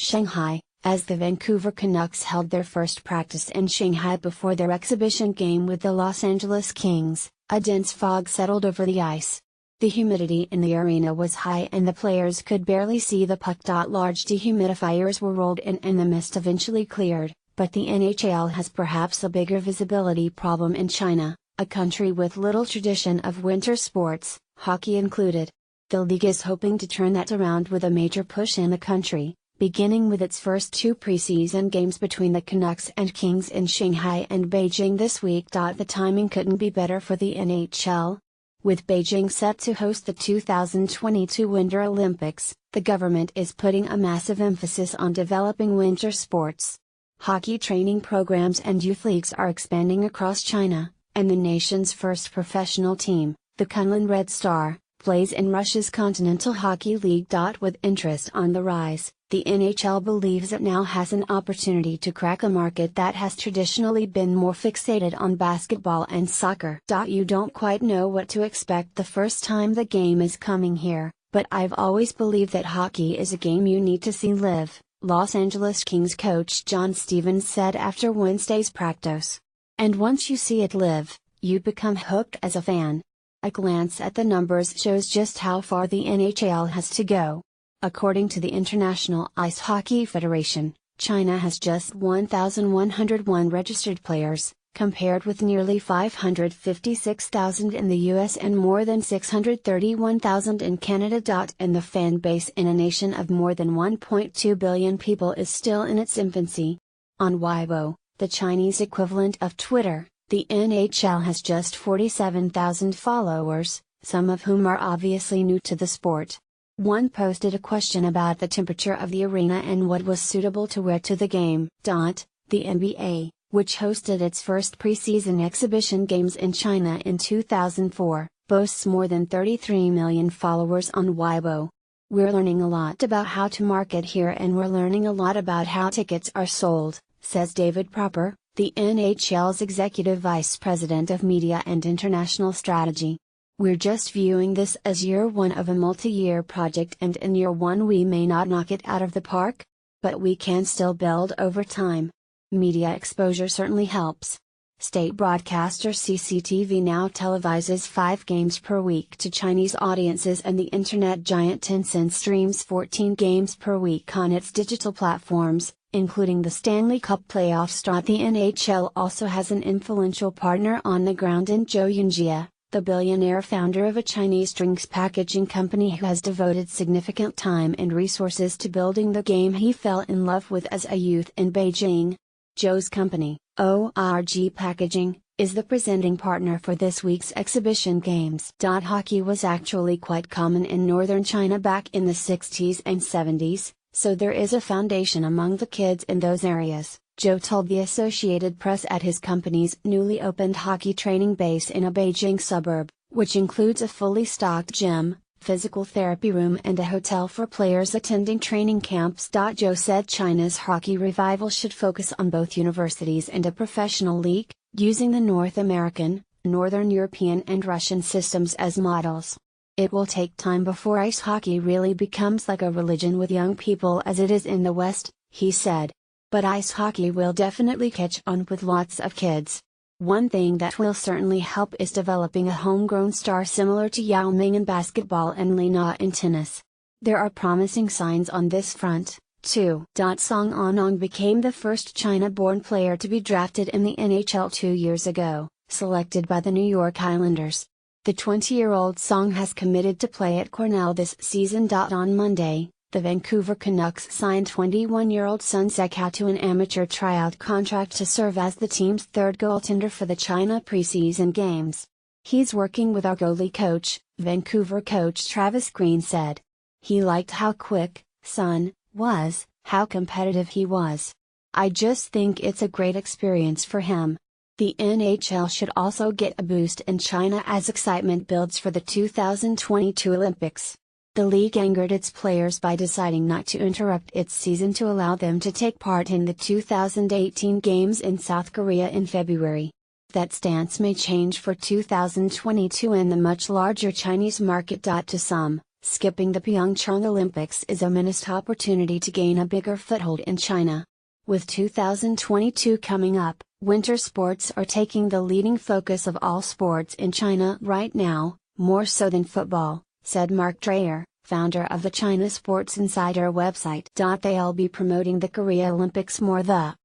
Shanghai, as the Vancouver Canucks held their first practice in Shanghai before their exhibition game with the Los Angeles Kings. A dense fog settled over the ice. The humidity in the arena was high and the players could barely see the puck. Large dehumidifiers were rolled in and the mist eventually cleared, but the NHL has perhaps a bigger visibility problem in China, a country with little tradition of winter sports, hockey included. The league is hoping to turn that around with a major push in the country, beginning with its first 2 preseason games between the Canucks and Kings in Shanghai and Beijing this week. The timing couldn't be better for the NHL. With Beijing set to host the 2022 Winter Olympics, the government is putting a massive emphasis on developing winter sports. Hockey training programs and youth leagues are expanding across China, and the nation's first professional team, the Kunlun Red Star, plays in Russia's Continental Hockey League. With interest on the rise, the NHL believes it now has an opportunity to crack a market that has traditionally been more fixated on basketball and soccer. You don't quite know what to expect the first time the game is coming here, but I've always believed that hockey is a game you need to see live, Los Angeles Kings coach John Stevens said after Wednesday's practice. And once you see it live, you become hooked as a fan. A glance at the numbers shows just how far the NHL has to go. According to the International Ice Hockey Federation, China has just 1,101 registered players, compared with nearly 556,000 in the US and more than 631,000 in Canada. And the fan base in a nation of more than 1.2 billion people is still in its infancy. On Weibo, the Chinese equivalent of Twitter, the NHL has just 47,000 followers, some of whom are obviously new to the sport. One posted a question about the temperature of the arena and what was suitable to wear to the game. The NBA, which hosted its first preseason exhibition games in China in 2004, boasts more than 33 million followers on Weibo. We're learning a lot about how to market here and we're learning a lot about how tickets are sold, says David Proper, the NHL's Executive Vice President of Media and International Strategy. We're just viewing this as year one of a multi-year project, and in year one we may not knock it out of the park, but we can still build over time. Media exposure certainly helps. State broadcaster CCTV now televises 5 games per week to Chinese audiences, and the internet giant Tencent streams 14 games per week on its digital platforms, including the Stanley Cup playoffs. The NHL also has an influential partner on the ground in Zhou Yunjie, the billionaire founder of a Chinese drinks packaging company who has devoted significant time and resources to building the game he fell in love with as a youth in Beijing. Zhou's company, ORG Packaging, is the presenting partner for this week's exhibition games. Hockey was actually quite common in northern China back in the 60s and 70s, so there is a foundation among the kids in those areas, Zhou told the Associated Press at his company's newly opened hockey training base in a Beijing suburb, which includes a fully stocked gym, physical therapy room and a hotel for players attending training camps. Zhou said China's hockey revival should focus on both universities and a professional league, using the North American, Northern European and Russian systems as models. It will take time before ice hockey really becomes like a religion with young people as it is in the West, he said. But ice hockey will definitely catch on with lots of kids. One thing that will certainly help is developing a homegrown star similar to Yao Ming in basketball and Li Na in tennis. There are promising signs on this front, too. Song Anong became the first China-born player to be drafted in the NHL 2 years ago, selected by the New York Islanders. The 20-year-old Song has committed to play at Cornell this season. On Monday, the Vancouver Canucks signed 21-year-old Sun Zhekao to an amateur tryout contract to serve as the team's third goaltender for the China preseason games. He's working with our goalie coach, Vancouver coach Travis Green said. He liked how quick Sun was, how competitive he was. I just think it's a great experience for him. The NHL should also get a boost in China as excitement builds for the 2022 Olympics. The league angered its players by deciding not to interrupt its season to allow them to take part in the 2018 Games in South Korea in February. That stance may change for 2022 and the much larger Chinese market. To some, skipping the Pyeongchang Olympics is a missed opportunity to gain a bigger foothold in China. With 2022 coming up, winter sports are taking the leading focus of all sports in China right now, more so than football, said Mark Dreyer, founder of the China Sports Insider website. They'll be promoting the Korea Olympics more. The